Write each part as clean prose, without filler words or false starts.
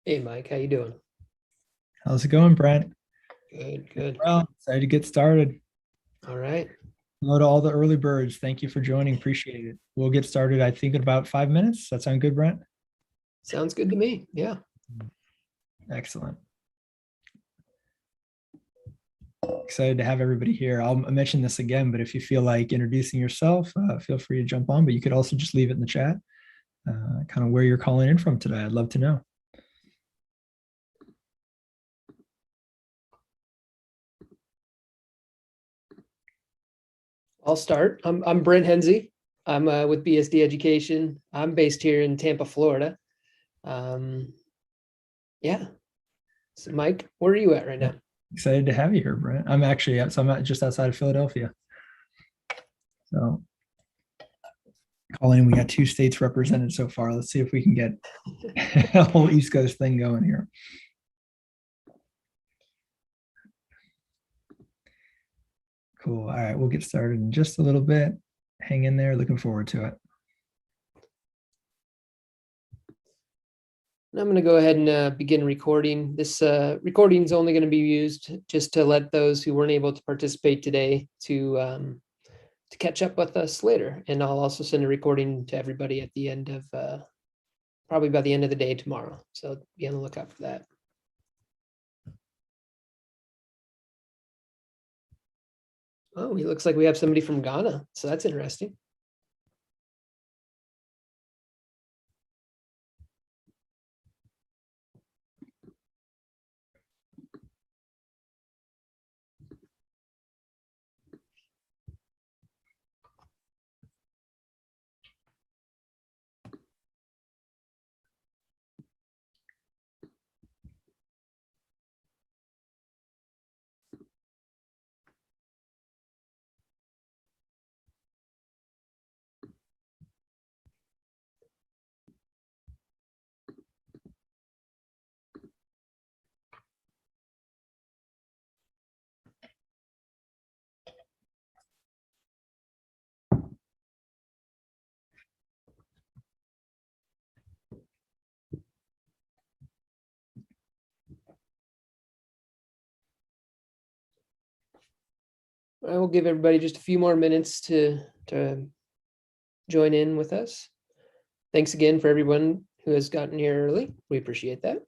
Hey Mike, how you doing? How's it going, Brent? Good, good. Well, excited to get started. All right. Hello to all the early birds. Thank you for joining. Appreciate it. We'll get started, I think, in about 5 minutes. That sound good, Brent? Sounds good to me. Yeah. Excellent. Excited to have everybody here. I'll mention this again, but if you feel like introducing yourself, feel free to jump on, but you could also just leave it in the chat, kind of where you're calling in from today. I'd love to know. I'll start. I'm Brent Hensey. I'm with BSD Education. I'm based here in Tampa, Florida. Um, yeah. So Mike, where are you at right Yeah. now? Excited to have you here, Brent. I'm actually so I'm just outside of Philadelphia. So calling, we got two states represented so far. Let's see if we can get a whole East Coast thing going here. Cool. All right, we'll get started in just a little bit. Hang in there. Looking forward to it. I'm going to go ahead and begin recording. This recording is only going to be used just to let those who weren't able to participate today to catch up with us later. And I'll also send a recording to everybody at the end of probably by the end of the day tomorrow. So be on the lookout for that. Oh, he looks like we have somebody from Ghana. So that's interesting. I will give everybody just a few more minutes to join in with us. Thanks again for everyone who has gotten here early. We appreciate that.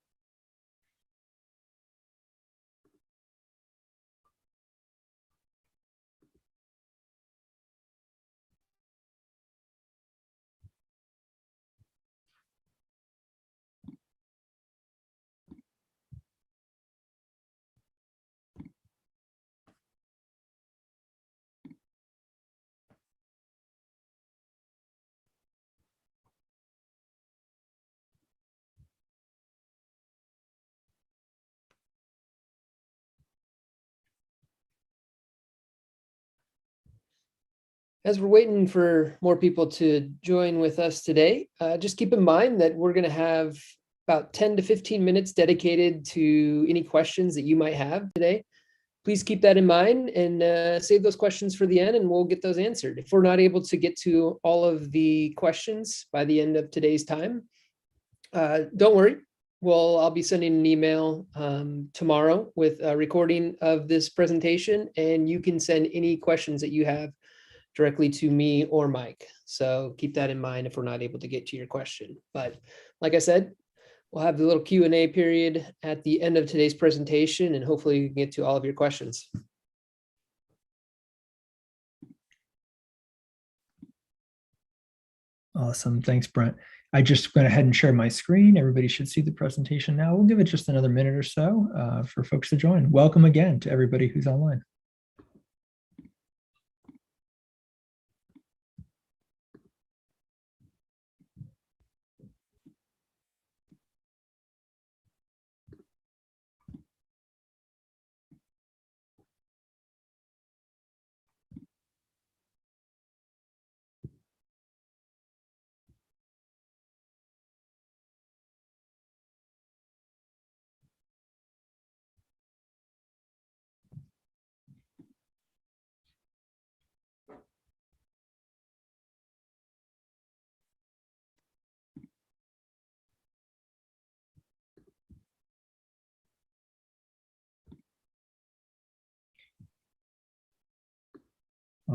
As we're waiting for more people to join with us today, just keep in mind that we're going to have about 10 to 15 minutes dedicated to any questions that you might have today. Please keep that in mind and save those questions for the end and we'll get those answered. If we're not able to get to all of the questions by the end of today's time, don't worry. Well, I'll be sending an email tomorrow with a recording of this presentation and you can send any questions that you have directly to me or Mike. So keep that in mind if we're not able to get to your question. But like I said, we'll have the little Q&A period at the end of today's presentation and hopefully we can get to all of your questions. Awesome. Thanks, Brent. I just went ahead and shared my screen. Everybody should see the presentation now. We'll give it just another minute or so for folks to join. Welcome again to everybody who's online.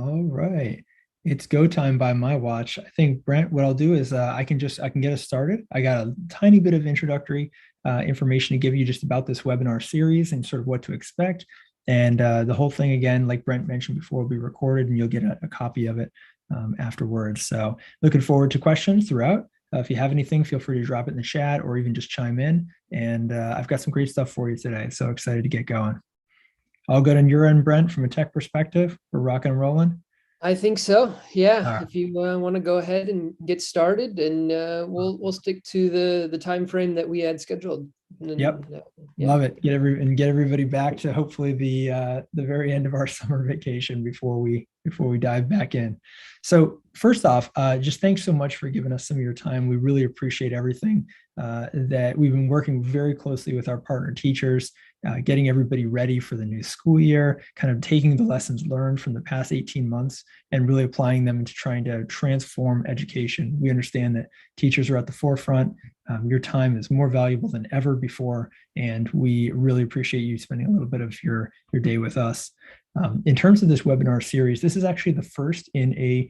All right. It's go time by my watch. I think, Brent, what I'll do is I can get us started. I got a tiny bit of introductory information to give you just about this webinar series and sort of what to expect. And the whole thing, again, like Brent mentioned before, will be recorded and you'll get a copy of it afterwards. So looking forward to questions throughout. If you have anything, feel free to drop it in the chat or even just chime in. And I've got some great stuff for you today. So excited to get going. All good on your end, Brent, from a tech perspective? We're rocking and rolling. I think so. Yeah. All right. If you want to go ahead and get started, and we'll stick to the time frame that we had scheduled. And, Yep. yeah. Love it. Get everybody back to hopefully the very end of our summer vacation before we dive back in. So first off, just thanks so much for giving us some of your time. We really appreciate everything that we've been working very closely with our partner teachers, getting everybody ready for the new school year, kind of taking the lessons learned from the past 18 months and really applying them into trying to transform education. We understand that teachers are at the forefront. Your time is more valuable than ever before, and we really appreciate you spending a little bit of your day with us. In terms of this webinar series, this is actually the first in a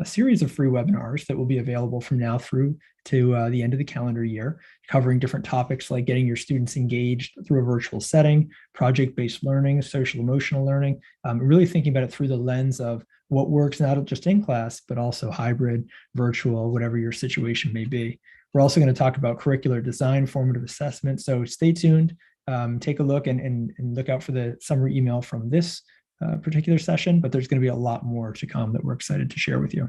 series of free webinars that will be available from now through to the end of the calendar year, covering different topics like getting your students engaged through a virtual setting, project-based learning, social emotional learning, really thinking about it through the lens of what works not just in class, but also hybrid, virtual, whatever your situation may be. We're also going to talk about curricular design, formative assessment. So stay tuned, take a look and look out for the summary email from this particular session, but there's going to be a lot more to come that we're excited to share with you.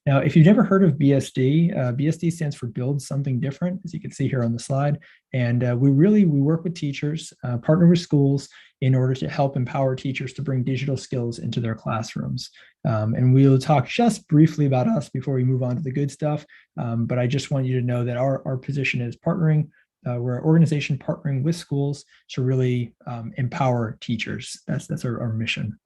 Now, if you've never heard of BSD, BSD stands for Build Something Different, as you can see here on the slide. And we work with teachers, partner with schools in order to help empower teachers to bring digital skills into their classrooms. And we'll talk just briefly about us before we move on to the good stuff. But I just want you to know that our position is partnering. We're an organization partnering with schools to really empower teachers. That's our mission.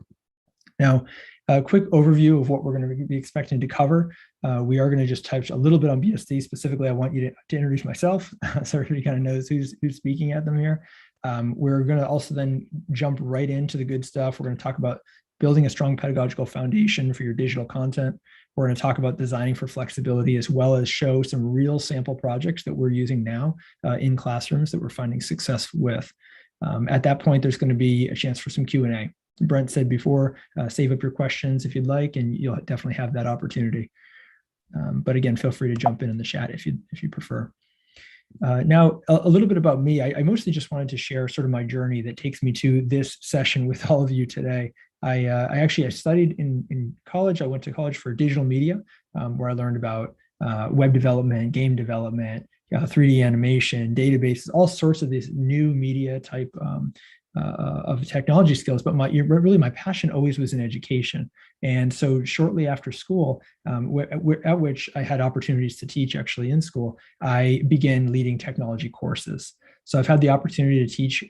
Now, a quick overview of what we're going to be expecting to cover. We are going to just touch a little bit on BSD. Specifically, I want you to introduce myself so everybody kind of knows who's speaking at them here. We're going to also then jump right into the good stuff. We're going to talk about building a strong pedagogical foundation for your digital content. We're going to talk about designing for flexibility, as well as show some real sample projects that we're using now in classrooms that we're finding success with. At that point, there's going to be a chance for some Q&A. Brent said before, save up your questions if you'd like, and you'll definitely have that opportunity. But again, feel free to jump in the chat if you prefer. Now, a little bit about me. I mostly just wanted to share sort of my journey that takes me to this session with all of you today. I studied in college. I went to college for digital media, where I learned about web development, game development, 3D animation, databases, all sorts of these new media type of technology skills, but really my passion always was in education. And so shortly after school, at which I had opportunities to teach actually in school, I began leading technology courses. So I've had the opportunity to teach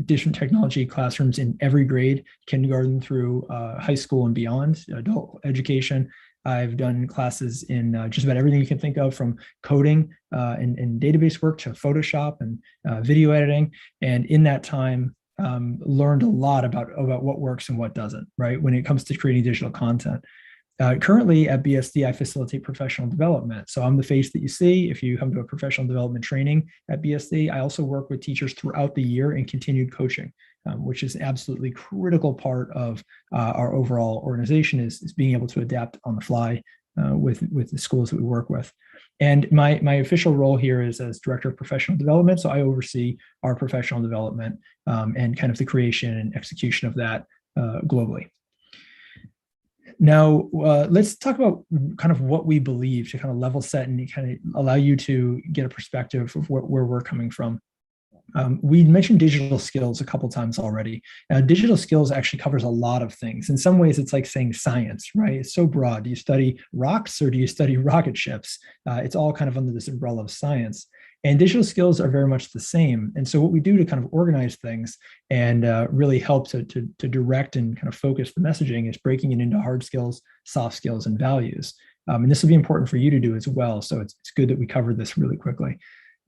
different technology classrooms in every grade, kindergarten through high school and beyond, adult education. I've done classes in just about everything you can think of, from coding and database work to Photoshop and video editing. And in that time, learned a lot about what works and what doesn't, right, when it comes to creating digital content. Currently at BSD, I facilitate professional development. So I'm the face that you see if you come to a professional development training at BSD. I also work with teachers throughout the year in continued coaching, which is an absolutely critical part of our overall organization, is being able to adapt on the fly with the schools that we work with. And my official role here is as Director of Professional Development. So I oversee our professional development and kind of the creation and execution of that globally. Now, let's talk about kind of what we believe to kind of level set and kind of allow you to get a perspective of where we're coming from. We mentioned digital skills a couple times already. Now, digital skills actually covers a lot of things. In some ways, it's like saying science, right? It's so broad. Do you study rocks or do you study rocket ships? It's all kind of under this umbrella of science. And digital skills are very much the same. And so what we do to kind of organize things and really help to direct and kind of focus the messaging is breaking it into hard skills, soft skills, and values. And this will be important for you to do as well. So it's good that we covered this really quickly.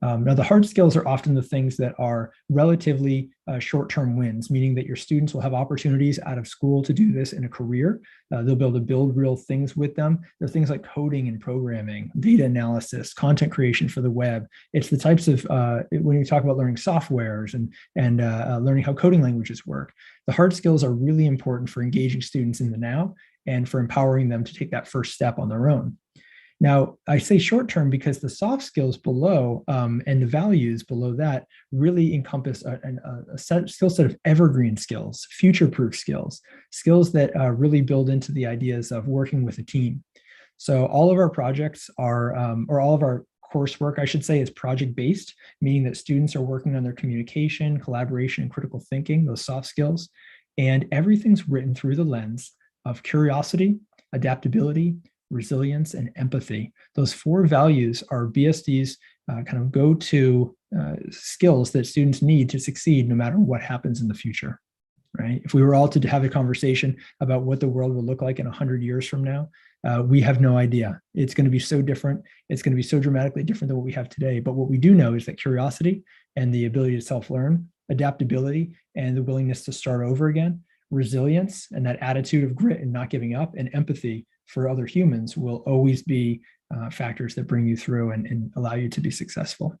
Now, the hard skills are often the things that are relatively short-term wins, meaning that your students will have opportunities out of school to do this in a career. They'll be able to build real things with them. There are things like coding and programming, data analysis, content creation for the web. It's the types of, when you talk about learning softwares and learning how coding languages work, the hard skills are really important for engaging students in the now and for empowering them to take that first step on their own. Now, I say short term because the soft skills below and the values below that really encompass a skill set of evergreen skills, future-proof skills, skills that really build into the ideas of working with a team. So all of our projects are, or all of our coursework, I should say, is project-based, meaning that students are working on their communication, collaboration, and critical thinking, those soft skills, and everything's written through the lens of curiosity, adaptability, resilience, and empathy. Those 4 values are BSD's kind of go-to skills that students need to succeed no matter what happens in the future, right? If we were all to have a conversation about what the world will look like in 100 years from now, we have no idea. It's going to be so different. It's going to be so dramatically different than what we have today. But what we do know is that curiosity and the ability to self-learn, adaptability, and the willingness to start over again, resilience, and that attitude of grit and not giving up, and empathy for other humans will always be factors that bring you through and allow you to be successful.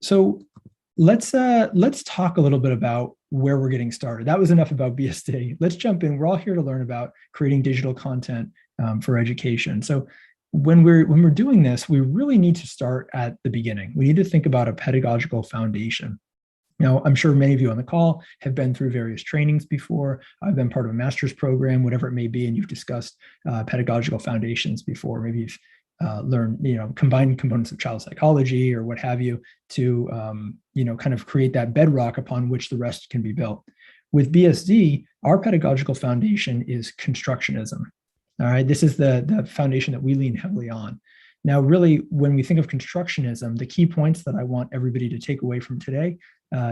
So let's talk a little bit about where we're getting started. That was enough about BSD. Let's jump in. We're all here to learn about creating digital content for education. So when we're doing this, we really need to start at the beginning. We need to think about a pedagogical foundation. Now, I'm sure many of you on the call have been through various trainings before. I've been part of a master's program, whatever it may be, and you've discussed pedagogical foundations before. Maybe you've learned, combined components of child psychology or what have you to, kind of create that bedrock upon which the rest can be built. With BSD, our pedagogical foundation is Constructionism. All right, this is the foundation that we lean heavily on. Now, really, when we think of Constructionism, the key points that I want everybody to take away from today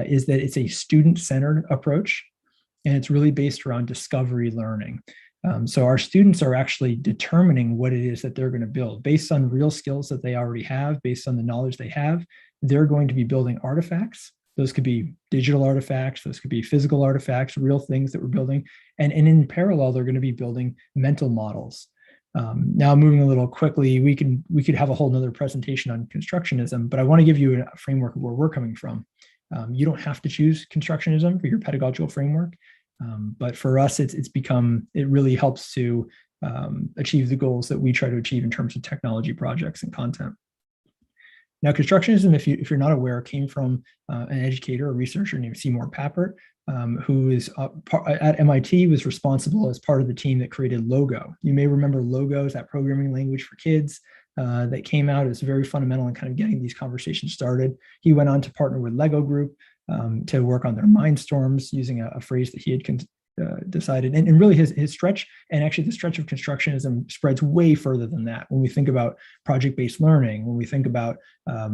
is that it's a student-centered approach, and it's really based around discovery learning. So our students are actually determining what it is that they're going to build based on real skills that they already have, based on the knowledge they have. They're going to be building artifacts. Those could be digital artifacts, those could be physical artifacts, real things that we're building. And in parallel, they're going to be building mental models. Now, moving a little quickly, we could have a whole nother presentation on Constructionism, but I want to give you a framework of where we're coming from. You don't have to choose Constructionism for your pedagogical framework, but for us, it really helps to achieve the goals that we try to achieve in terms of technology projects and content. Now, Constructionism, if you're not aware, came from an educator, a researcher named Seymour Papert, who is at MIT, was responsible as part of the team that created Logo. You may remember Logo is that programming language for kids that came out as very fundamental in kind of getting these conversations started. He went on to partner with Lego Group to work on their Mindstorms using a phrase that he had decided. And really his stretch, and actually the stretch of Constructionism spreads way further than that. When we think about project-based learning, when we think about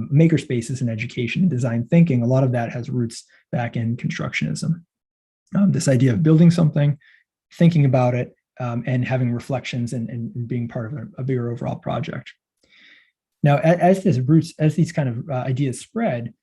maker spaces in education and design thinking, a lot of that has roots back in Constructionism. This idea of building something, thinking about it, and having reflections and being part of a bigger overall project. Now, as these kind of ideas spread,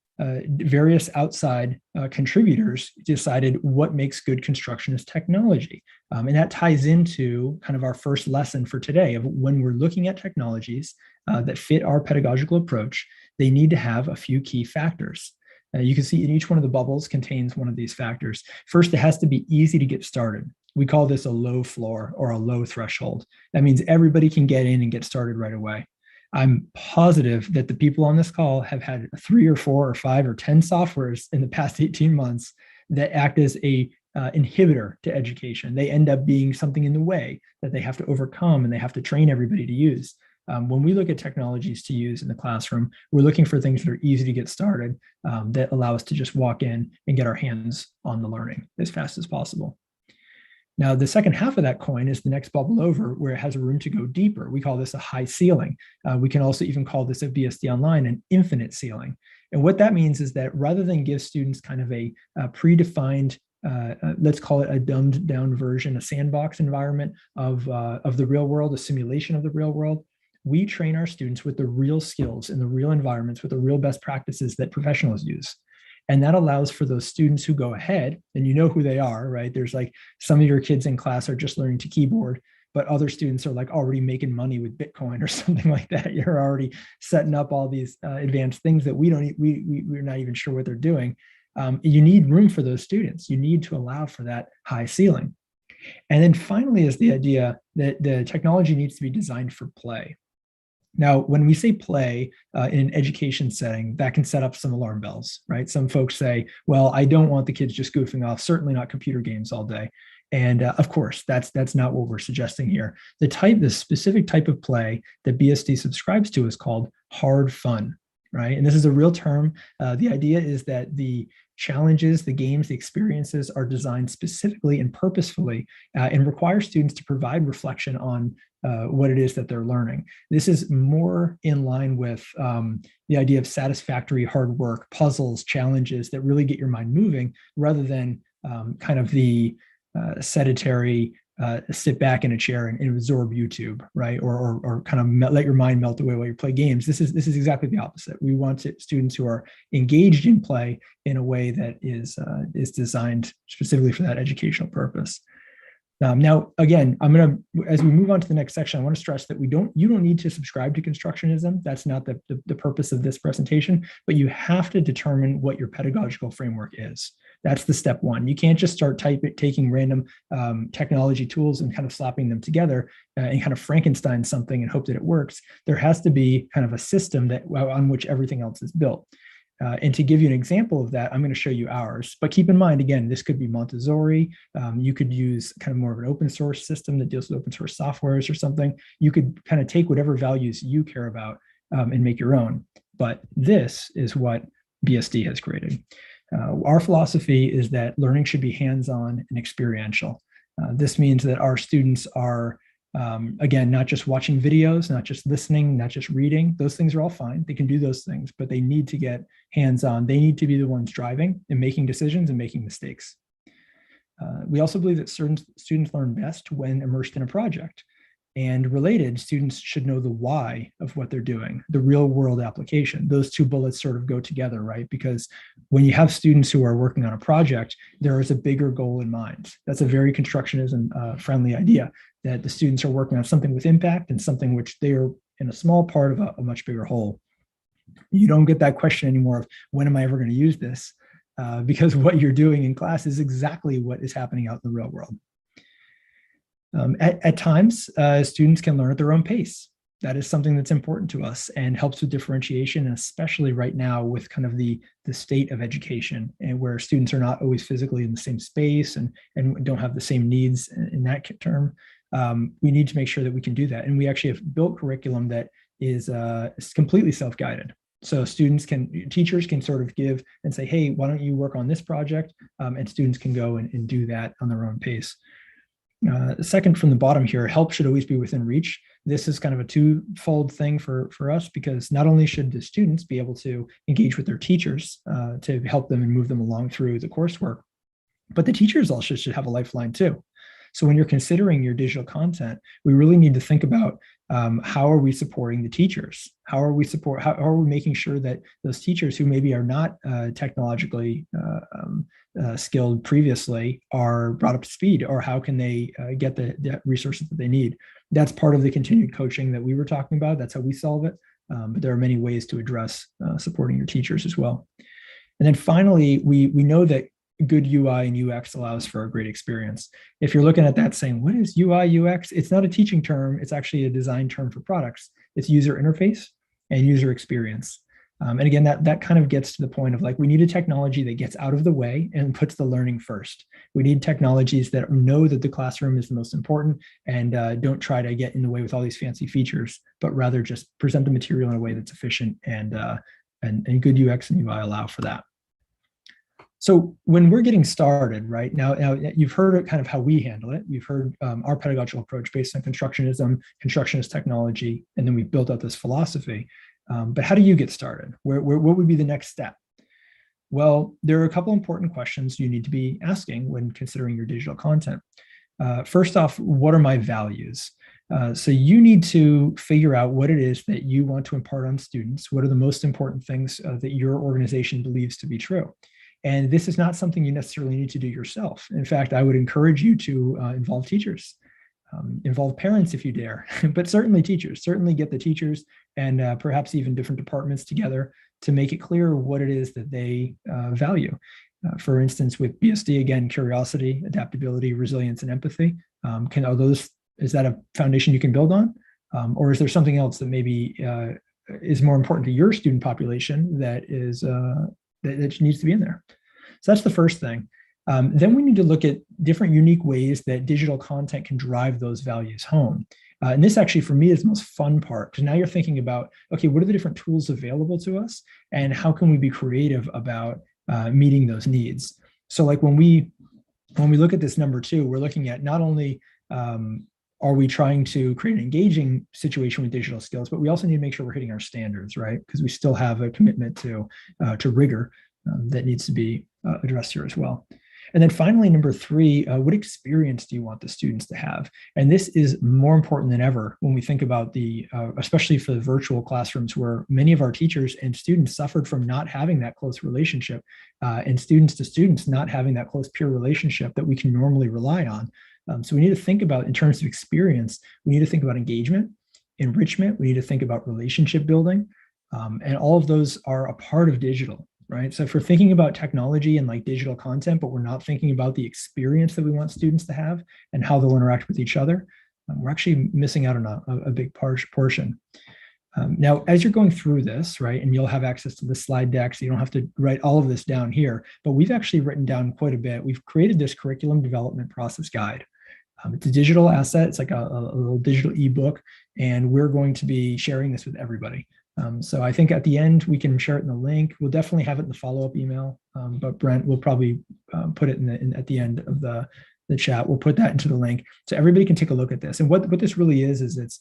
various outside contributors decided what makes good constructionist technology. And that ties into kind of our first lesson for today of when we're looking at technologies that fit our pedagogical approach, they need to have a few key factors. You can see in each one of the bubbles contains one of these factors. First, it has to be easy to get started. We call this a low floor or a low threshold. That means everybody can get in and get started right away. I'm positive that the people on this call have had 3 or 4 or 5 or 10 softwares in the past 18 months that act as a inhibitor to education. They end up being something in the way that they have to overcome and they have to train everybody to use. When we look at technologies to use in the classroom, we're looking for things that are easy to get started, that allow us to just walk in and get our hands on the learning as fast as possible. Now, the second half of that coin is the next bubble over, where it has room to go deeper. We call this a high ceiling. We can also even call this at BSD Online an infinite ceiling. And what that means is that rather than give students kind of a predefined, let's call it a dumbed down version, a sandbox environment of the real world, a simulation of the real world, we train our students with the real skills in the real environments, with the real best practices that professionals use. And that allows for those students who go ahead, and you know who they are, right? There's like some of your kids in class are just learning to keyboard, but other students are like already making money with Bitcoin or something like that. You're already setting up all these advanced things that we're not even sure what they're doing. You need room for those students. You need to allow for that high ceiling. And then finally is the idea that the technology needs to be designed for play. Now, when we say play in an education setting, that can set up some alarm bells, right? Some folks say, well, I don't want the kids just goofing off, certainly not computer games all day. And of course, that's not what we're suggesting here. The specific type of play that BSD subscribes to is called hard fun, right? And this is a real term. The idea is that the challenges, the games, the experiences are designed specifically and purposefully and require students to provide reflection on what it is that they're learning. This is more in line with the idea of satisfactory hard work, puzzles, challenges that really get your mind moving, rather than kind of the sedentary sit back in a chair and absorb YouTube, right? Or kind of let your mind melt away while you play games. This is exactly the opposite. We want students who are engaged in play in a way that is designed specifically for that educational purpose. Now, again, as we move on to the next section, I want to stress that you don't need to subscribe to Constructionism. That's not the purpose of this presentation, but you have to determine what your pedagogical framework is. That's the step one. You can't just start taking random technology tools and kind of slapping them together and kind of Frankenstein something and hope that it works. There has to be kind of a system on which everything else is built. And to give you an example of that, I'm going to show you ours. But keep in mind, again, this could be Montessori. You could use kind of more of an open source system that deals with open source softwares or something. You could kind of take whatever values you care about and make your own. But this is what BSD has created. Our philosophy is that learning should be hands-on and experiential. This means that our students are again, not just watching videos, not just listening, not just reading. Those things are all fine. They can do those things, but they need to get hands-on. They need to be the ones driving and making decisions and making mistakes. We also believe that certain students learn best when immersed in a project. And related, students should know the why of what they're doing, the real world application. Those two bullets sort of go together, right? Because when you have students who are working on a project, there is a bigger goal in mind. That's a very Constructionism friendly idea, that the students are working on something with impact and something which they are in a small part of a much bigger whole. You don't get that question anymore of when am I ever going to use this? Because what you're doing in class is exactly what is happening out in the real world. At times, students can learn at their own pace. That is something that's important to us and helps with differentiation, and especially right now with kind of the state of education, and where students are not always physically in the same space and don't have the same needs in that term. We need to make sure that we can do that. And we actually have built curriculum that is completely self-guided. So teachers can sort of give and say, hey, why don't you work on this project? And students can go and do that on their own pace. Second from the bottom here, help should always be within reach. This is kind of a twofold thing for us, because not only should the students be able to engage with their teachers to help them and move them along through the coursework, but the teachers also should have a lifeline too. So when you're considering your digital content, we really need to think about how are we supporting the teachers? How are we making sure that those teachers who maybe are not technologically skilled previously are brought up to speed, or how can they get the resources that they need? That's part of the continued coaching that we were talking about. That's how we solve it. But there are many ways to address supporting your teachers as well. And then finally, we know that good UI and UX allows for a great experience. If you're looking at that saying, what is UI, UX? It's not a teaching term. It's actually a design term for products. It's user interface and user experience. And again, that kind of gets to the point of like, we need a technology that gets out of the way and puts the learning first. We need technologies that know that the classroom is the most important and don't try to get in the way with all these fancy features, but rather just present the material in a way that's efficient, and good UX and UI allow for that. So when we're getting started, right now you've heard kind of how we handle it. We've heard our pedagogical approach based on Constructionism, Constructionist technology, and then we've built out this philosophy. But how do you get started? What would be the next step? Well, there are a couple important questions you need to be asking when considering your digital content. First off, what are my values? So you need to figure out what it is that you want to impart on students. What are the most important things that your organization believes to be true? And this is not something you necessarily need to do yourself. In fact, I would encourage you to involve teachers, involve parents if you dare, but certainly teachers. Certainly get the teachers and perhaps even different departments together to make it clear what it is that they value. For instance, with BSD, again, curiosity, adaptability, resilience, and empathy. Is that a foundation you can build on? Or is there something else that maybe is more important to your student population that needs to be in there? So that's the first thing. Then we need to look at different unique ways that digital content can drive those values home. And this actually, for me, is the most fun part, because now you're thinking about, okay, what are the different tools available to us, and how can we be creative about meeting those needs? So like when we look at this number 2, we're looking at not only are we trying to create an engaging situation with digital skills, but we also need to make sure we're hitting our standards, right? Because we still have a commitment to rigor that needs to be addressed here as well. And then finally, number 3, what experience do you want the students to have? And this is more important than ever when we think about especially for the virtual classrooms, where many of our teachers and students suffered from not having that close relationship, and students to students not having that close peer relationship that we can normally rely on. So we need to think about, in terms of experience, we need to think about engagement, enrichment, we need to think about relationship building, and all of those are a part of digital. Right. So if we're thinking about technology and like digital content, but we're not thinking about the experience that we want students to have and how they'll interact with each other, we're actually missing out on a big portion. Now, as you're going through this, right, and you'll have access to the slide deck, so you don't have to write all of this down here, but we've actually written down quite a bit. We've created this curriculum development process guide. It's a digital asset. It's like a little digital ebook, and we're going to be sharing this with everybody. So I think at the end, we can share it in the link. We'll definitely have it in the follow-up email, but Brent will probably put it at the end of the chat. We'll put that into the link so everybody can take a look at this. And what this really is it's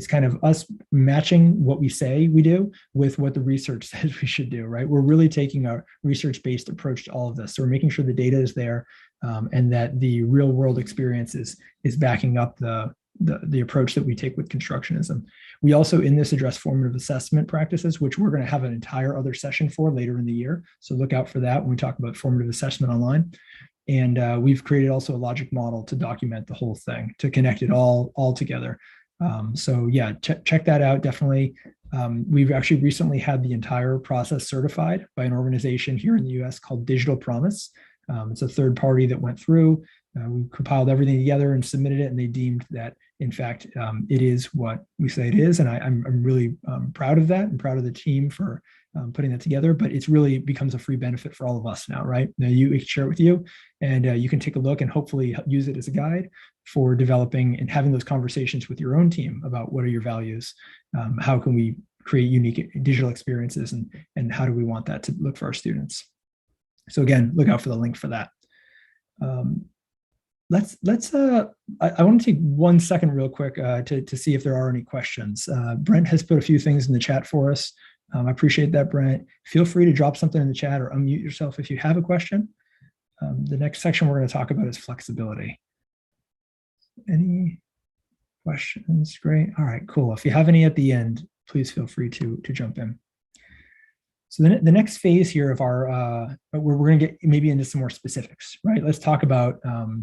kind of us matching what we say we do with what the research says we should do, right? We're really taking a research-based approach to all of this. So we're making sure the data is there, and that the real world experience is backing up the approach that we take with constructionism. We also, in this, address formative assessment practices, which we're going to have an entire other session for later in the year. So look out for that when we talk about formative assessment online. And we've created also a logic model to document the whole thing, to connect it all together. So yeah, check that out, definitely. We've actually recently had the entire process certified by an organization here in the US called Digital Promise. It's a third party that went through. We compiled everything together and submitted it, and they deemed that, in fact, it is what we say it is. And I'm really proud of that, and proud of the team for putting that together. But it's really becomes a free benefit for all of us now, right? Now we can share it with you, and you can take a look and hopefully use it as a guide for developing and having those conversations with your own team about what are your values, how can we create unique digital experiences, and how do we want that to look for our students. So again, look out for the link for that. I want to take 1 second real quick to see if there are any questions. Brent has put a few things in the chat for us. I appreciate that, Brent. Feel free to drop something in the chat or unmute yourself if you have a question. The next section we're going to talk about is flexibility. Any questions? Great. All right, cool. If you have any at the end, please feel free to jump in. So the next phase here of our, we're going to get maybe into some more specifics, right? Let's talk about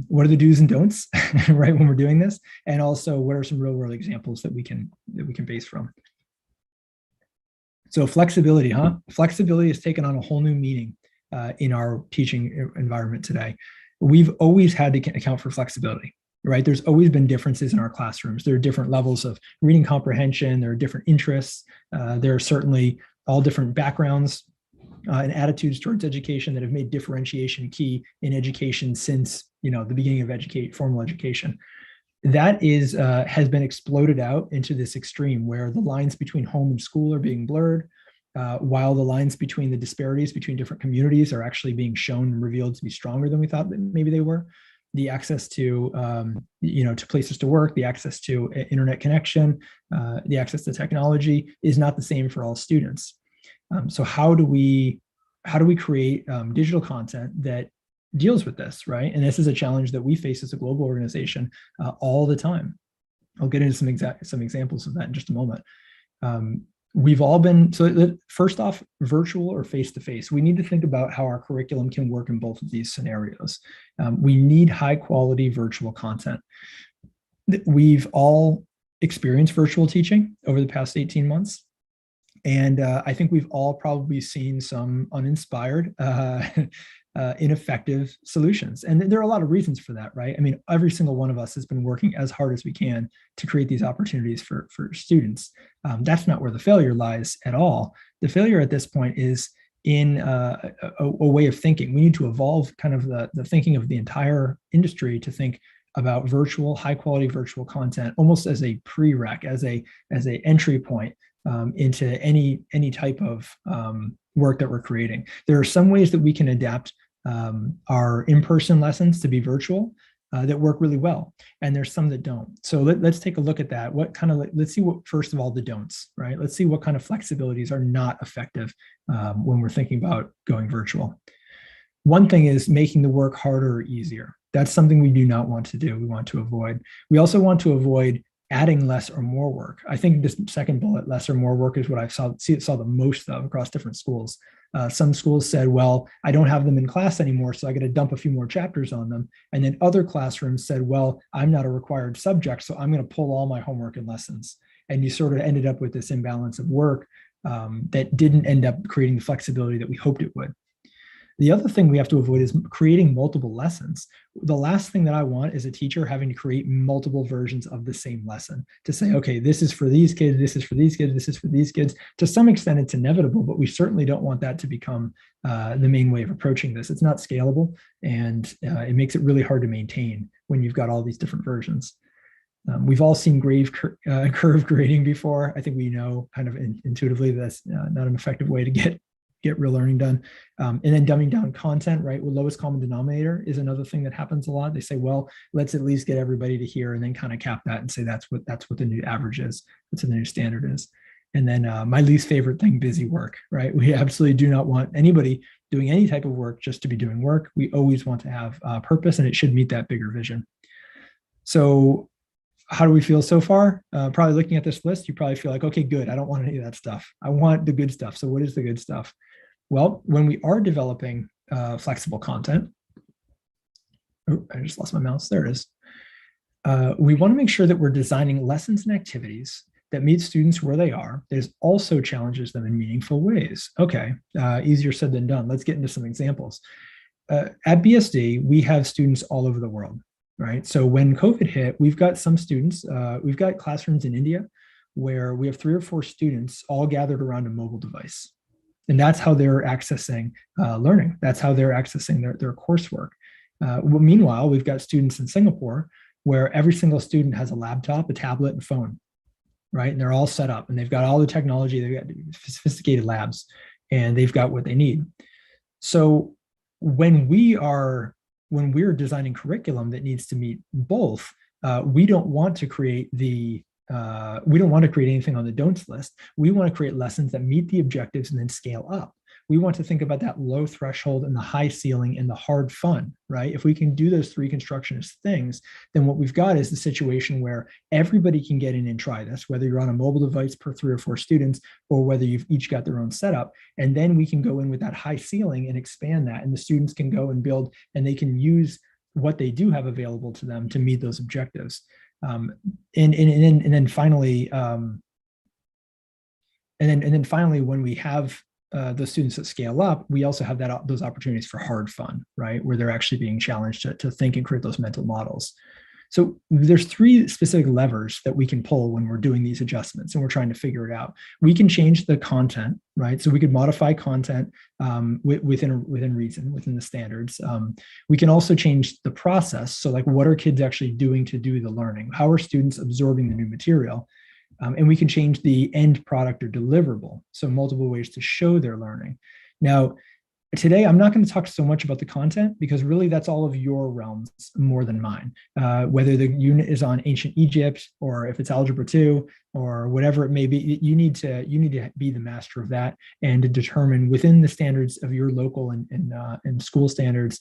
what are the do's and don'ts, right, when we're doing this, and also what are some real world examples that we can base from. So flexibility, Flexibility has taken on a whole new meaning in our teaching environment today. We've always had to account for flexibility, right? There's always been differences in our classrooms. There are different levels of reading comprehension. There are different interests. There are certainly all different backgrounds and attitudes towards education that have made differentiation key in education since the beginning of formal education. That has been exploded out into this extreme where the lines between home and school are being blurred, while the lines between the disparities between different communities are actually being shown and revealed to be stronger than we thought that maybe they were. The access to to places to work, the access to internet connection, the access to technology is not the same for all students. So how do we create digital content that deals with this, right? And this is a challenge that we face as a global organization all the time. I'll get into some examples of that in just a moment. We've all been, so first off, virtual or face-to-face. We need to think about how our curriculum can work in both of these scenarios. We need high quality virtual content. We've all experienced virtual teaching over the past 18 months. And I think we've all probably seen some uninspired, ineffective solutions. And there are a lot of reasons for that, right? I mean, every single one of us has been working as hard as we can to create these opportunities for students. That's not where the failure lies at all. The failure at this point is in a way of thinking. We need to evolve kind of the thinking of the entire industry to think about virtual, high quality virtual content almost as a prereq, as a entry point into any type of work that we're creating. There are some ways that we can adapt our in-person lessons to be virtual that work really well, and there's some that don't. So let's take a look at that. Let's see what, first of all, the don'ts, right? Let's see what kind of flexibilities are not effective when we're thinking about going virtual. One thing is making the work harder or easier. That's something we do not want to do. We want to avoid. We also want to avoid adding less or more work. I think this second bullet, less or more work, is what I saw the most of across different schools. Some schools said, well, I don't have them in class anymore, so I got to dump a few more chapters on them. And then other classrooms said, well, I'm not a required subject, so I'm going to pull all my homework and lessons. And you sort of ended up with this imbalance of work that didn't end up creating the flexibility that we hoped it would. The other thing we have to avoid is creating multiple lessons. The last thing that I want is a teacher having to create multiple versions of the same lesson to say, okay, this is for these kids, this is for these kids, this is for these kids. To some extent, it's inevitable, but we certainly don't want that to become the main way of approaching this. It's not scalable, and it makes it really hard to maintain when you've got all these different versions. We've all seen curve grading before. I think we know kind of intuitively that's not an effective way to get real learning done. And then dumbing down content, right? Well, lowest common denominator is another thing that happens a lot. They say, well, let's at least get everybody to hear, and then kind of cap that and say that's what the new average is. That's what the new standard is. And then my least favorite thing, busy work, right? We absolutely do not want anybody doing any type of work just to be doing work. We always want to have purpose, and it should meet that bigger vision. So how do we feel so far? Probably looking at this list, you probably feel like, okay, good. I don't want any of that stuff. I want the good stuff. So what is the good stuff? Well, when we are developing flexible content, I just lost my mouse. There it is. We want to make sure that we're designing lessons and activities that meet students where they are. There's also challenges them in meaningful ways. Okay, easier said than done. Let's get into some examples. At BSD, we have students all over the world, right? So when COVID hit, we've got some students, we've got classrooms in India where we have 3 or 4 students all gathered around a mobile device. And that's how they're accessing learning. That's how they're accessing their coursework. Meanwhile, we've got students in Singapore where every single student has a laptop, a tablet, and phone, right? And they're all set up, and they've got all the technology. They've got sophisticated labs, and they've got what they need. So when we're designing curriculum that needs to meet both, we don't want to create anything on the don'ts list. We want to create lessons that meet the objectives and then scale up. We want to think about that low threshold and the high ceiling and the hard fun, right? If we can do those 3 constructionist things, then what we've got is the situation where everybody can get in and try this, whether you're on a mobile device per 3 or 4 students, or whether you've each got their own setup. And then we can go in with that high ceiling and expand that, and the students can go and build, and they can use what they do have available to them to meet those objectives. And then finally, when we have the students that scale up, we also have those opportunities for hard fun, right? Where they're actually being challenged to think and create those mental models. So there's 3 specific levers that we can pull when we're doing these adjustments and we're trying to figure it out. We can change the content, right? So we could modify content within reason, within the standards. We can also change the process. So like, what are kids actually doing to do the learning? How are students absorbing the new material? And we can change the end product or deliverable. So multiple ways to show their learning. Now, today, I'm not going to talk so much about the content because really that's all of your realms more than mine. Whether the unit is on ancient Egypt or if it's algebra 2 or whatever it may be, you need to be the master of that and to determine within the standards of your local and school standards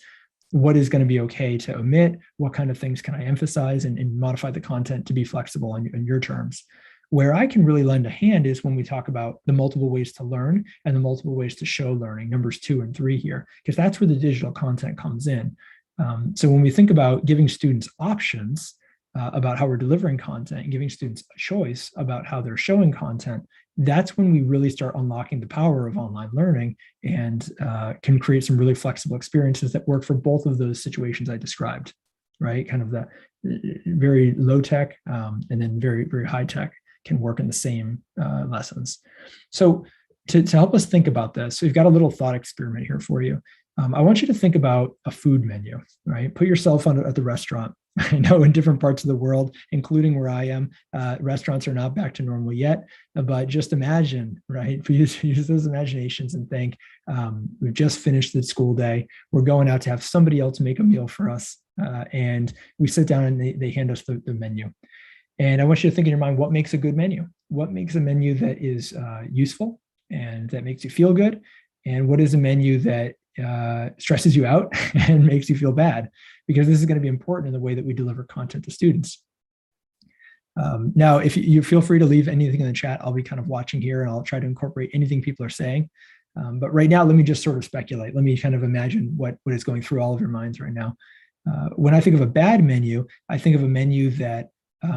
what is going to be okay to omit, what kind of things can I emphasize, and modify the content to be flexible on your terms. Where I can really lend a hand is when we talk about the multiple ways to learn and the multiple ways to show learning, numbers 2 and 3 here, because that's where the digital content comes in. So when we think about giving students options about how we're delivering content and giving students a choice about how they're showing content, that's when we really start unlocking the power of online learning and can create some really flexible experiences that work for both of those situations I described, right? Kind of the very low tech and then very, very high tech can work in the same lessons. So to help us think about this, we've got a little thought experiment here for you. I want you to think about a food menu, right? Put yourself at the restaurant. I know in different parts of the world, including where I am, restaurants are not back to normal yet, but just imagine, right? Use those imaginations and think, we've just finished the school day. We're going out to have somebody else make a meal for us. And we sit down and they hand us the menu. And I want you to think in your mind, what makes a good menu? What makes a menu that is useful and that makes you feel good? And what is a menu that stresses you out and makes you feel bad? Because this is going to be important in the way that we deliver content to students. Now, if you feel free to leave anything in the chat, I'll be kind of watching here and I'll try to incorporate anything people are saying. But right now, let me just sort of speculate. Let me kind of imagine what is going through all of your minds right now. When I think of a bad menu, I think of a menu that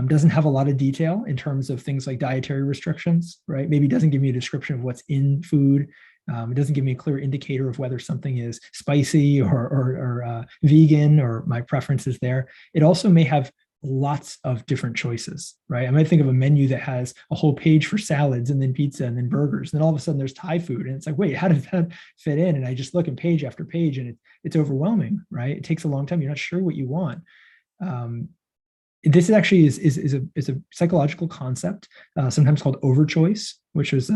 doesn't have a lot of detail in terms of things like dietary restrictions, right? Maybe doesn't give me a description of what's in food. It doesn't give me a clear indicator of whether something is spicy or vegan or my preferences there. It also may have lots of different choices, right? I might think of a menu that has a whole page for salads and then pizza and then burgers. And then all of a sudden there's Thai food. And it's like, wait, how does that fit in? And I just look at page after page and it's overwhelming, right? It takes a long time. You're not sure what you want. This actually is a psychological concept, sometimes called overchoice, which was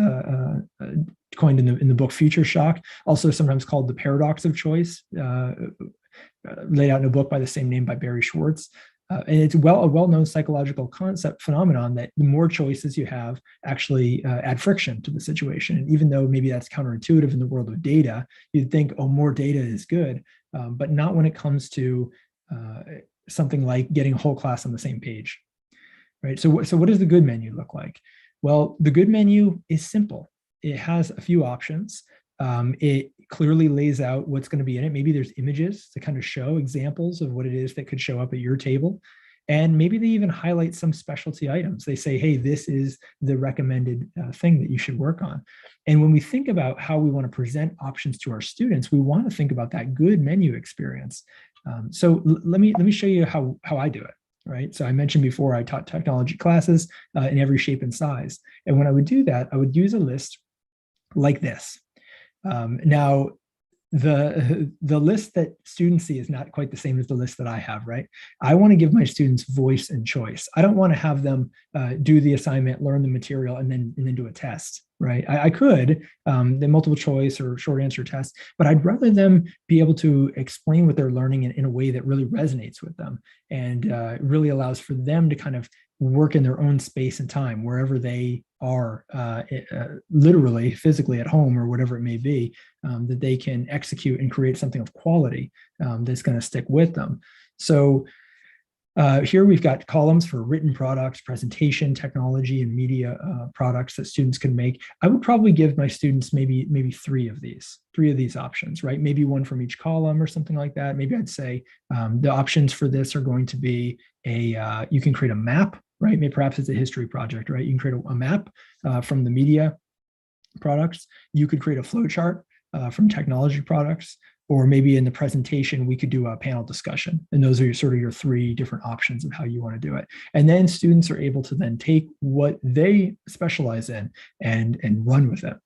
coined in the book Future Shock, also sometimes called the paradox of choice, laid out in a book by the same name by Barry Schwartz. And it's a well-known psychological concept phenomenon that the more choices you have actually add friction to the situation. And even though maybe that's counterintuitive in the world of data, you'd think, oh, more data is good, but not when it comes to something like getting a whole class on the same page, right? So what does the good menu look like? Well, the good menu is simple. It has a few options. It clearly lays out what's going to be in it. Maybe there's images to kind of show examples of what it is that could show up at your table. And maybe they even highlight some specialty items. They say, hey, this is the recommended thing that you should work on. And when we think about how we want to present options to our students, we want to think about that good menu experience. So let me show you how I do it, right? So I mentioned before, I taught technology classes in every shape and size. And when I would do that, I would use a list like this. Now, the list that students see is not quite the same as the list that I have, right? I want to give my students voice and choice. I don't want to have them do the assignment, learn the material, and then do a test, right? I could, the multiple choice or short answer test, but I'd rather them be able to explain what they're learning in a way that really resonates with them and really allows for them to kind of work in their own space and time, wherever they are, literally, physically at home or whatever it may be, that they can execute and create something of quality that's going to stick with them. So here we've got columns for written products, presentation, technology, and media products that students can make. I would probably give my students maybe three of these options, right? Maybe one from each column or something like that. Maybe I'd say the options for this are going to be you can create a map, right? Maybe perhaps it's a history project, right? You can create a map from the media products. You could create a flow chart from technology products. Or maybe in the presentation, we could do a panel discussion. And those are sort of your three different options of how you want to do it. And then students are able to then take what they specialize in and run with it.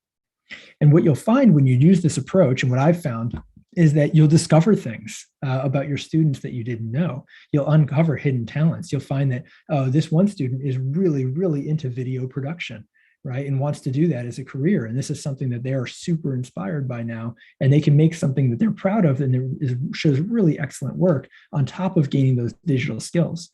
And what you'll find when you use this approach, and what I've found, is that you'll discover things about your students that you didn't know. You'll uncover hidden talents. You'll find that, oh, this one student is really, really into video production, right? And wants to do that as a career. And this is something that they are super inspired by now. And they can make something that they're proud of and shows really excellent work on top of gaining those digital skills.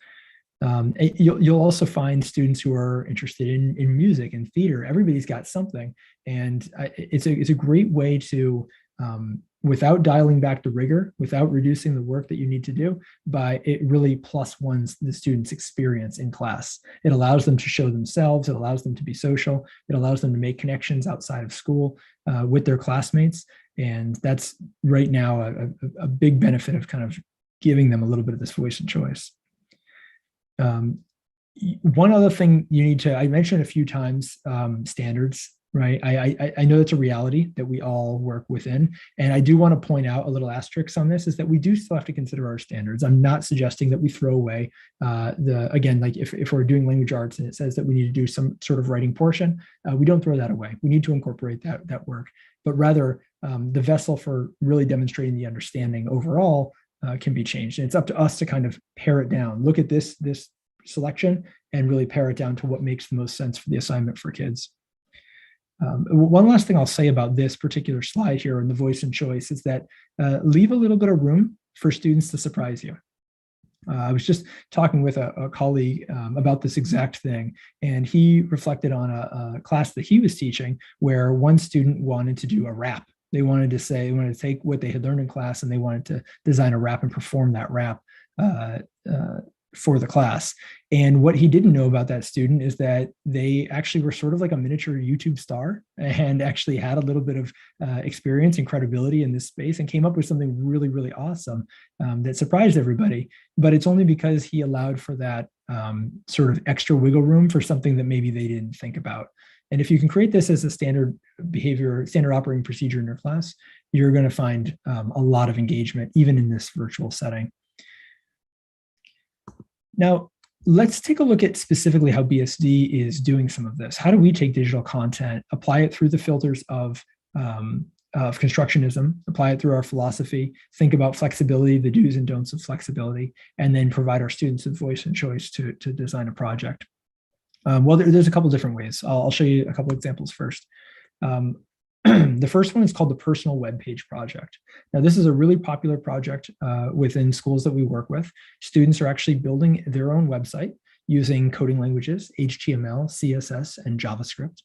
You'll also find students who are interested in music and theater. Everybody's got something. And it's a great way to without dialing back the rigor, without reducing the work that you need to do, by it really plus ones the student's experience in class. It allows them to show themselves, it allows them to be social, it allows them to make connections outside of school with their classmates. And that's right now a big benefit of kind of giving them a little bit of this voice and choice. One other thing you need to, I mentioned a few times, standards, right? I know it's a reality that we all work within. And I do want to point out a little asterisk on this, is that we do still have to consider our standards. I'm not suggesting that we throw away again, like if we're doing language arts and it says that we need to do some sort of writing portion, we don't throw that away. We need to incorporate that work, but rather the vessel for really demonstrating the understanding overall can be changed. And it's up to us to kind of pare it down, look at this selection and really pare it down to what makes the most sense for the assignment for kids. One last thing I'll say about this particular slide here in the voice and choice is that leave a little bit of room for students to surprise you. I was just talking with a colleague about this exact thing, and he reflected on a class that he was teaching where one student wanted to do a rap. They wanted to take what they had learned in class and they wanted to design a rap and perform that rap for the class. And what he didn't know about that student is that they actually were sort of like a miniature YouTube star and actually had a little bit of experience and credibility in this space and came up with something really, really awesome that surprised everybody. But it's only because he allowed for that sort of extra wiggle room for something that maybe they didn't think about. And if you can create this as a standard behavior, standard operating procedure in your class, you're going to find a lot of engagement, even in this virtual setting. Now, let's take a look at specifically how BSD is doing some of this. How do we take digital content, apply it through the filters of constructionism, apply it through our philosophy, think about flexibility, the do's and don'ts of flexibility, and then provide our students with voice and choice to design a project? Well, there's a couple different ways. I'll show you a couple examples first. The first one is called the Personal Web Page Project. Now, this is a really popular project within schools that we work with. Students are actually building their own website using coding languages, HTML, CSS, and JavaScript.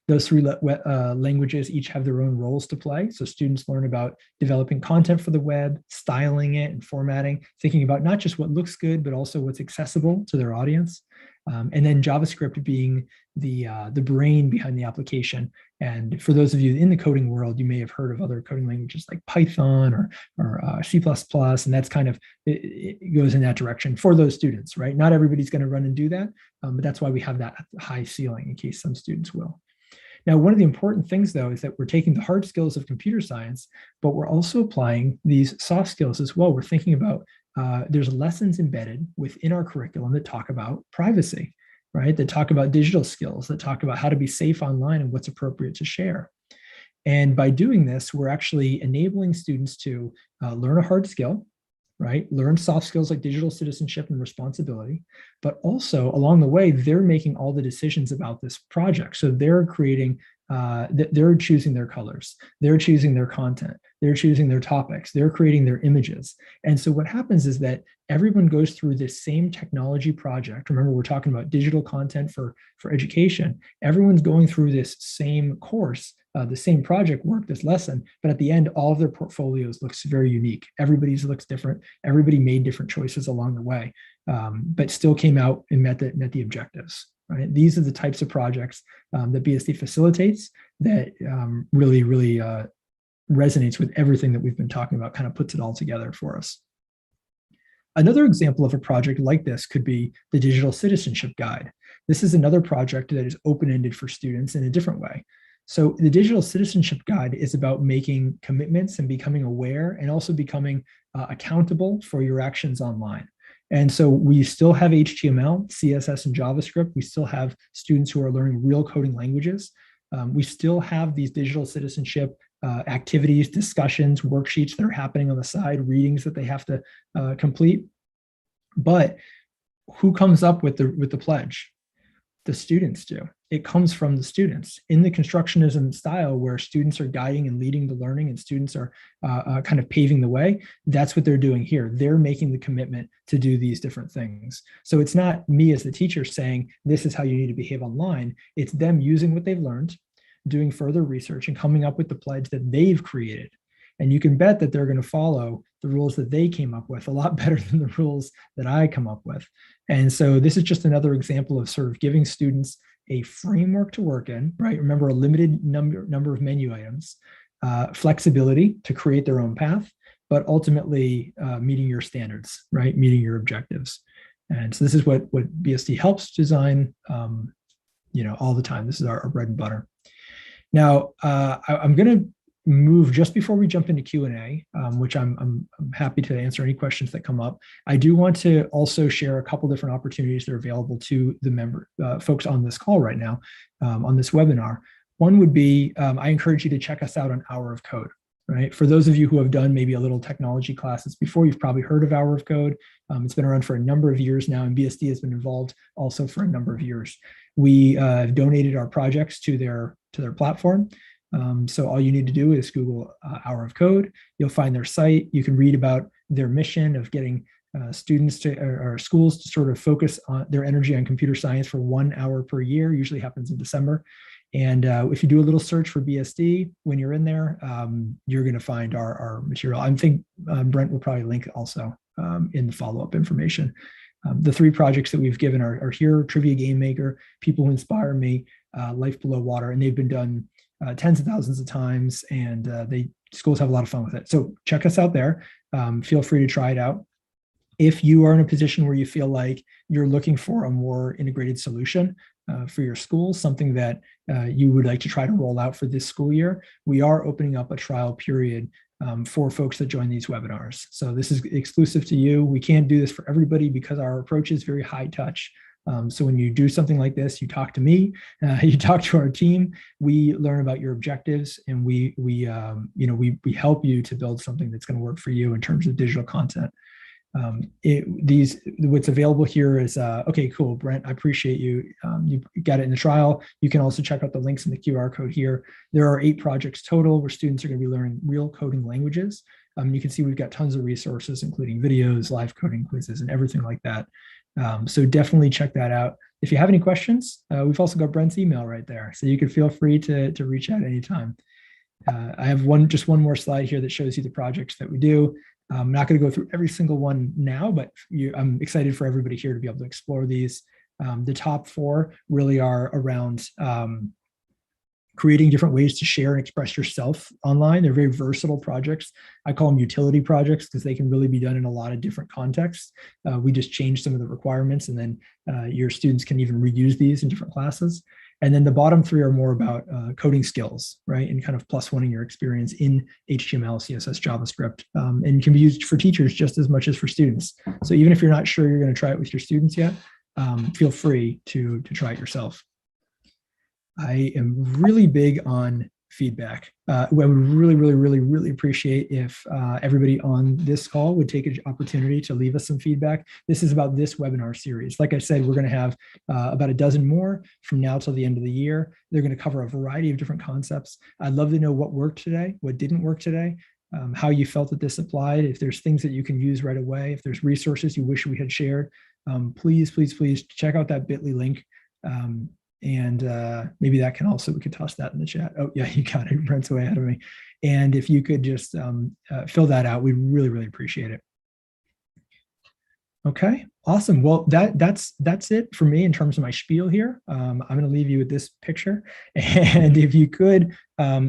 Those three languages each have their own roles to play. So students learn about developing content for the web, styling it and formatting, thinking about not just what looks good, but also what's accessible to their audience. And then JavaScript being the brain behind the application. And for those of you in the coding world, you may have heard of other coding languages like Python or C++, and that's kind of, it goes in that direction for those students, right? Not everybody's going to run and do that, but that's why we have that high ceiling in case some students will. Now, one of the important things, though, is that we're taking the hard skills of computer science, but we're also applying these soft skills as well. We're thinking about there's lessons embedded within our curriculum that talk about privacy, right? That talk about digital skills, that talk about how to be safe online and what's appropriate to share. And by doing this, we're actually enabling students to learn a hard skill, right? Learn soft skills like digital citizenship and responsibility, but also along the way, they're making all the decisions about this project. So they're creating, they're choosing their colors, they're choosing their content, they're choosing their topics, they're creating their images. And so what happens is that everyone goes through this same technology project. Remember, we're talking about digital content for education. Everyone's going through this same course, the same project work, this lesson, but at the end, all of their portfolios looks very unique. Everybody's looks different. Everybody made different choices along the way, but still came out and met the objectives, right? These are the types of projects that BSD facilitates that really resonates with everything that we've been talking about, kind of puts it all together for us. Another example of a project like this could be the Digital Citizenship Guide. This is another project that is open-ended for students in a different way. So the Digital Citizenship Guide is about making commitments and becoming aware and also becoming accountable for your actions online. And so we still have HTML, CSS, and JavaScript. We still have students who are learning real coding languages. We still have these digital citizenship activities, discussions, worksheets that are happening on the side, readings that they have to complete. But who comes up with the pledge? The students do. It comes from the students in the constructionism style where students are guiding and leading the learning and students are kind of paving the way. That's what they're doing here. They're making the commitment to do these different things. So it's not me as the teacher saying, this is how you need to behave online. It's them using what they've learned, doing further research and coming up with the pledge that they've created. And you can bet that they're going to follow the rules that they came up with a lot better than the rules that I come up with. And so this is just another example of sort of giving students a framework to work in, right? Remember, a limited number of menu items, flexibility to create their own path, but ultimately meeting your standards, right? Meeting your objectives. And so this is what BSD helps design, all the time. This is our bread and butter. Now, I'm going to move just before we jump into Q&A, which I'm happy to answer any questions that come up. I do want to also share a couple different opportunities that are available to the folks on this call right now, on this webinar. One would be, I encourage you to check us out on Hour of Code. Right. For those of you who have done maybe a little technology classes before, you've probably heard of Hour of Code. It's been around for a number of years now, and BSD has been involved also for a number of years. We have donated our projects to their platform. So all you need to do is Google Hour of Code. You'll find their site. You can read about their mission of getting students or schools to sort of focus on their energy on computer science for 1 hour per year. Usually happens in December. And if you do a little search for BSD, when you're in there, you're going to find our material. I think Brent will probably link also in the follow-up information. The 3 projects that we've given are here: Trivia Game Maker, People Who Inspire Me, Life Below Water, and they've been done tens of thousands of times, and schools have a lot of fun with it. So check us out there. Feel free to try it out. If you are in a position where you feel like you're looking for a more integrated solution for your school, something that you would like to try to roll out for this school year, we are opening up a trial period for folks that join these webinars. So this is exclusive to you. We can't do this for everybody because our approach is very high touch. So when you do something like this, you talk to me, you talk to our team, we learn about your objectives, and we help you to build something that's going to work for you in terms of digital content. What's available here is, okay, cool, Brent, I appreciate you. You got it in the trial. You can also check out the links in the QR code here. There are 8 projects total where students are going to be learning real coding languages. You can see we've got tons of resources, including videos, live coding quizzes, and everything like that. So definitely check that out. If you have any questions, we've also got Brent's email right there. So you can feel free to reach out anytime. I have just one more slide here that shows you the projects that we do. I'm not going to go through every single one now, but I'm excited for everybody here to be able to explore these. The top 4 really are around creating different ways to share and express yourself online. They're very versatile projects. I call them utility projects because they can really be done in a lot of different contexts. We just change some of the requirements, and then your students can even reuse these in different classes. And then the bottom 3 are more about coding skills, right? And kind of +1ing your experience in HTML, CSS, JavaScript, and can be used for teachers just as much as for students. So even if you're not sure you're going to try it with your students yet, feel free to try it yourself. I am really big on feedback. I would really appreciate if everybody on this call would take an opportunity to leave us some feedback. This is about this webinar series. Like I said, we're going to have about a dozen more from now till the end of the year. They're going to cover a variety of different concepts. I'd love to know what worked today, what didn't work today, how you felt that this applied, if there's things that you can use right away, if there's resources you wish we had shared. Please check out that bit.ly link. And maybe that can also, we could toss that in the chat. Oh yeah, you got it. Brent's way ahead of me. And if you could just fill that out, we'd really appreciate it. Okay, awesome. Well, that's it for me in terms of my spiel here. I'm going to leave you with this picture, and if you could,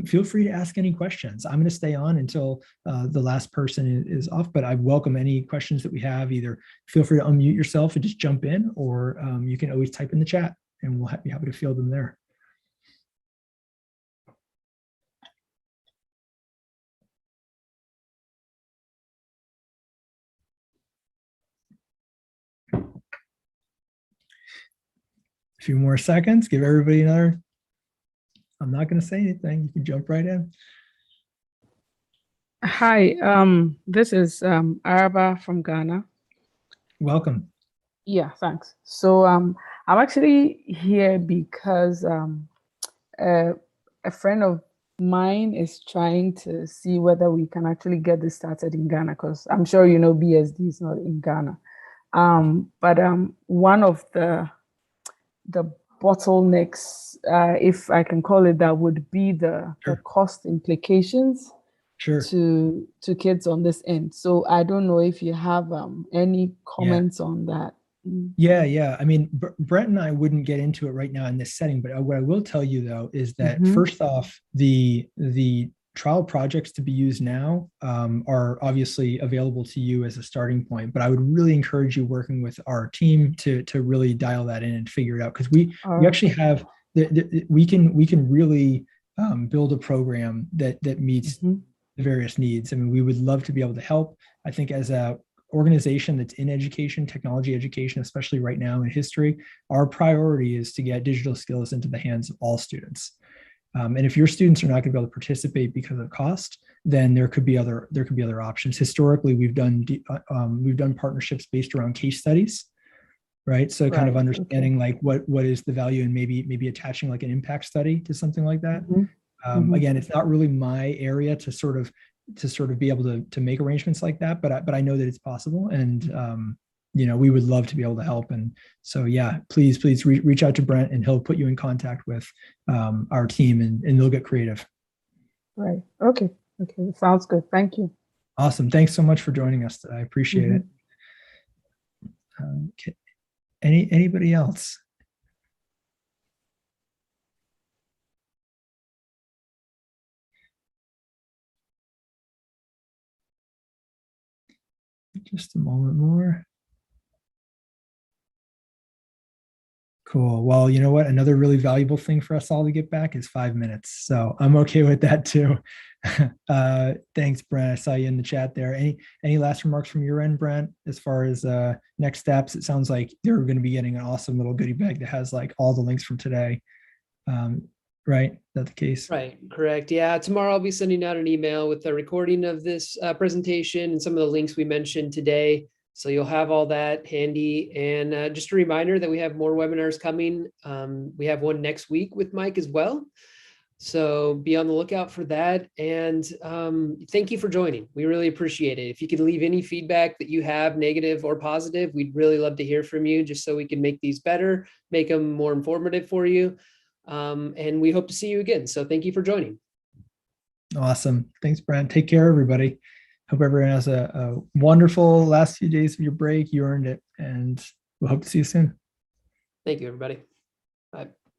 feel free to ask any questions. I'm going to stay on until the last person is off, but I welcome any questions that we have. Either feel free to unmute yourself and just jump in, or you can always type in the chat, and we'll be happy to field them there. A few more seconds, give everybody another. I'm not going to say anything. You can jump right in. Hi, this is Araba from Ghana. Welcome. Yeah, thanks. So I'm actually here because a friend of mine is trying to see whether we can actually get this started in Ghana, because I'm sure you know BSD is not in Ghana. But one of the bottlenecks, if I can call it that, would be the cost implications Sure. to kids on this end. So I don't know if you have any comments on that. Yeah. I mean, Brent and I wouldn't get into it right now in this setting, but what I will tell you though is that first off, the trial projects to be used now are obviously available to you as a starting point. But I would really encourage you working with our team to really dial that in and figure it out, because we actually have we can really build a program that meets the various needs. I mean, we would love to be able to help. I think as a organization that's in education, technology education, especially right now in history, our priority is to get digital skills into the hands of all students. And if your students are not going to be able to participate because of cost, then there could be other options. Historically, we've done partnerships based around case studies, right? So kind of understanding like what is the value, and maybe attaching like an impact study to something like that. Again, it's not really my area to sort of be able to make arrangements like that, but I know that it's possible, and we would love to be able to help. And so yeah, please reach out to Brent, and he'll put you in contact with our team, and they'll get creative. Right. Okay. Sounds good. Thank you. Awesome. Thanks so much for joining us today. I appreciate it. Okay. Anybody else? Just a moment more. Cool. Well, you know what? Another really valuable thing for us all to get back is 5 minutes. So I'm okay with that too. Thanks, Brent. I saw you in the chat there. Any last remarks from your end, Brent, as far as next steps? It sounds like they're going to be getting an awesome little goodie bag that has like all the links from today. Right? Is that the case? Right. Correct. Yeah. Tomorrow I'll be sending out an email with the recording of this presentation and some of the links we mentioned today. So you'll have all that handy. And just a reminder that we have more webinars coming. We have one next week with Mike as well. So be on the lookout for that. And thank you for joining. We really appreciate it. If you could leave any feedback that you have, negative or positive, we'd really love to hear from you, just so we can make these better, make them more informative for you. And we hope to see you again. So thank you for joining. Awesome. Thanks, Brent. Take care, everybody. Hope everyone has a wonderful last few days of your break. You earned it, and we'll hope to see you soon. Thank you, everybody. Bye.